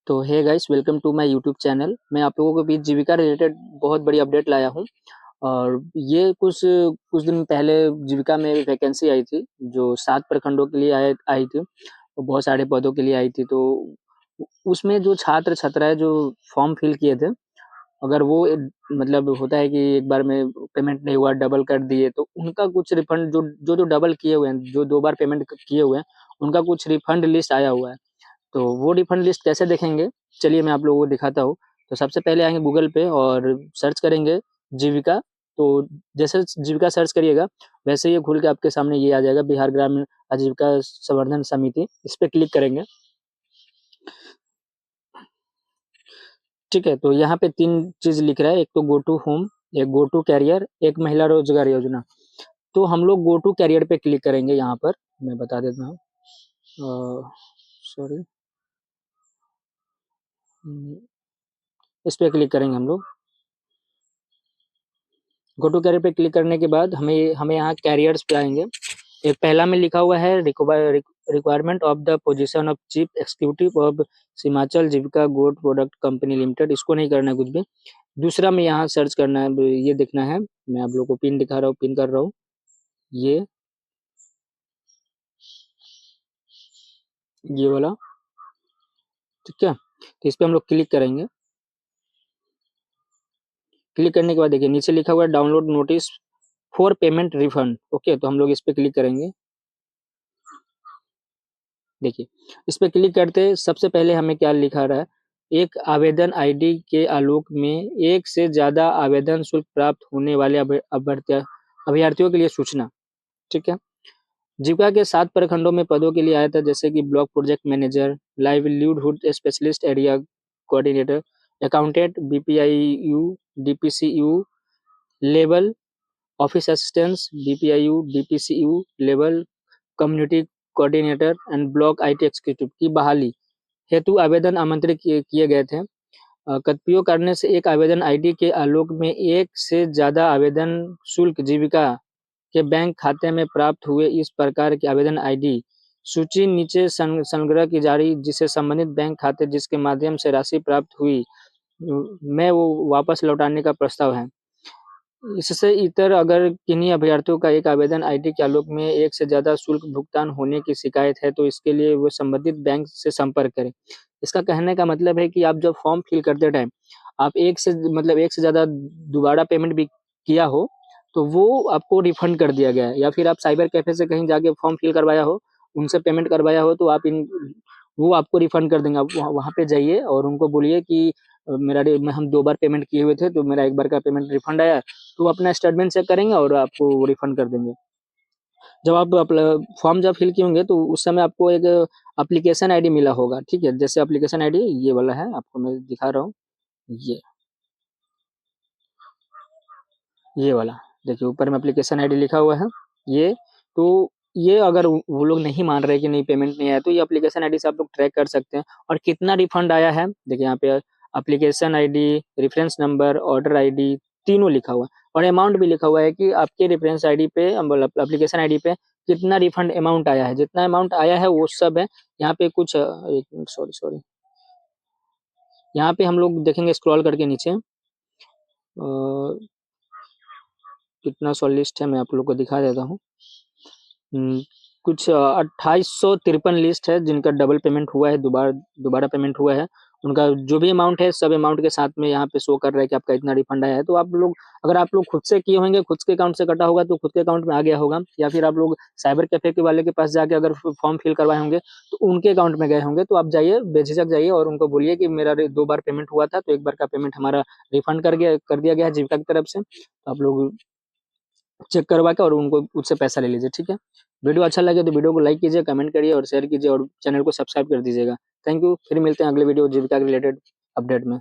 तो hey guys, welcome to my YouTube channel. मैं आप लोगों के बीच जीविका रिलेटेड बहुत बड़ी अपडेट लाया हूँ। और ये कुछ कुछ दिन पहले जीविका में वैकेंसी आई थी, जो 7 प्रखंडों के लिए आई थी, और बहुत सारे पदों के लिए आई थी। तो उसमें जो छात्र छात्राएं जो फॉर्म फिल किए थे, अगर वो मतलब होता है कि एक बार में पेमेंट नहीं हुआ, डबल कर दिए, तो उनका कुछ रिफंड, जो डबल किए हुए हैं, जो 2 बार पेमेंट किए हुए हैं, उनका कुछ रिफंड लिस्ट आया हुआ है। तो वो रिफंड लिस्ट कैसे देखेंगे, चलिए मैं आप लोगों को दिखाता हूँ। तो सबसे पहले आएंगे गूगल पे और सर्च करेंगे जीविका। तो जैसे जीविका सर्च करिएगा, वैसे ये खुल के आपके सामने ये आ जाएगा, बिहार ग्रामीण आजीविका संवर्धन समिति। इस पे क्लिक करेंगे। ठीक है, तो यहाँ पे 3 चीज लिख रहा है, एक तो गो टू होम, एक गो टू कैरियर, एक महिला रोजगार योजना। तो हम लोग गो टू कैरियर पे क्लिक करेंगे। यहाँ पर मैं बता देता हूँ, सॉरी, इस पे क्लिक करेंगे हम लोग। गो टू कैरियर पे क्लिक करने के बाद हमें हमें यहाँ कैरियर्स पे आएंगे। एक पहला में लिखा हुआ है requirement of the position of chief executive of Seemanchal Jeevika goat product company limited. इसको नहीं करना है कुछ भी। दूसरा में यहाँ सर्च करना है, ये देखना है। मैं आप लोग को पिन दिखा रहा हूँ, पिन कर रहा हूँ ये वाला। ठीक है, तो इस पे हम लोग क्लिक करेंगे। क्लिक करने के बाद देखिए नीचे लिखा हुआ है download notice for payment refund. Okay, तो हम लोग इस पे क्लिक करेंगे। देखिए इस पे क्लिक करते सबसे पहले हमें क्या लिखा रहा है, एक आवेदन आईडी के आलोक में एक से ज्यादा आवेदन शुल्क प्राप्त होने वाले अभ्यर्थियों के लिए सूचना। ठीक है, जीविका के 7 प्रखंडों में पदों के लिए आया था, जैसे कि block project manager, livelihood specialist, area coordinator, accountant, BPIU, DPCU level, office assistants, BPIU, DPCU level, community coordinator and block IT executive की बहाली हेतु आवेदन आमंत्रित किए गए थे। कतिपय करने से एक आवेदन आईडी के आलोक में एक से ज्यादा आवेदन शुल्क जीविका के बैंक खाते में प्राप्त हुए। इस प्रकार की आवेदन आईडी सूची नीचे संग्रह की जा रही, जिसे संबंधित बैंक खाते जिसके माध्यम से राशि प्राप्त हुई में वो वापस लौटाने का प्रस्ताव है। इससे इतर अगर किन्हीं अभ्यर्थियों का एक आवेदन आईडी के आलोक में एक से ज्यादा शुल्क भुगतान होने की शिकायत है, तो इसके लिए वो संबंधित बैंक से संपर्क करें। इसका कहने का मतलब है कि आप जब फॉर्म फिल करते टाइम आप एक से ज्यादा दोबारा पेमेंट भी किया हो, तो वो आपको रिफंड कर दिया गया है। या फिर आप साइबर कैफे से कहीं जाके फॉर्म फिल करवाया हो, उनसे पेमेंट करवाया हो, तो आप इन वो आपको रिफंड कर देंगे। आप वहाँ पे जाइए और उनको बोलिए कि हम 2 बार पेमेंट किए हुए थे, तो मेरा 1 बार का पेमेंट रिफंड आया। तो अपना स्टेटमेंट चेक करेंगे और आपको वो रिफंड कर देंगे। जब आप फॉर्म जब फिल किए होंगे, तो उस समय आपको एक एप्लीकेशन आईडी मिला होगा। ठीक है, जैसे एप्लीकेशन आईडी ये वाला है, आपको मैं दिखा रहा हूँ। ये वाला देखिए, ऊपर में एप्लीकेशन आईडी लिखा हुआ है ये। तो ये अगर वो लोग नहीं मान रहे कि नहीं पेमेंट नहीं आया, तो ये एप्लीकेशन आईडी से आप लोग ट्रैक कर सकते हैं। और कितना रिफंड आया है देखिए यहाँ पे, application ID, reference number, order ID, तीनों लिखा हुआ है। और अमाउंट भी लिखा हुआ है कि आपके रेफरेंस आईडी पे, एप्लीकेशन आईडी पे कितना रिफंड अमाउंट आया है। जितना अमाउंट आया है वो सब है यहाँ पे। कुछ एक मिनट, सॉरी सॉरी, यहाँ पे हम लोग देखेंगे स्क्रॉल करके नीचे, कितना सौ लिस्ट है मैं आप लोग को दिखा देता हूँ। कुछ 2853 लिस्ट है जिनका डबल पेमेंट हुआ है, दोबारा पेमेंट हुआ है। उनका जो भी अमाउंट है, सब अमाउंट के साथ में यहाँ पे शो कर रहा है कि आपका इतना रिफंड आया है। तो आप लोग, अगर आप लोग खुद से किए होंगे, खुद के अकाउंट से कटा होगा, तो खुद के अकाउंट में आ गया होगा। या फिर आप लोग साइबर कैफे के वाले के पास जाके अगर फॉर्म फिल करवाए होंगे, तो उनके अकाउंट में गए होंगे। तो आप जाइए, बेझिझक जाइए और उनको बोलिए कि मेरा 2 बार पेमेंट हुआ था, तो 1 बार का पेमेंट हमारा रिफंड कर दिया गया है जीविका की तरफ से। तो आप लोग चेक करवा के और उनको उससे पैसा ले लीजिए। ठीक है, वीडियो अच्छा लगे तो वीडियो को लाइक कीजिए, कमेंट करिए और शेयर कीजिए, और चैनल को सब्सक्राइब कर दीजिएगा। थैंक यू, फिर मिलते हैं अगले वीडियो जीविका के रिलेटेड अपडेट में।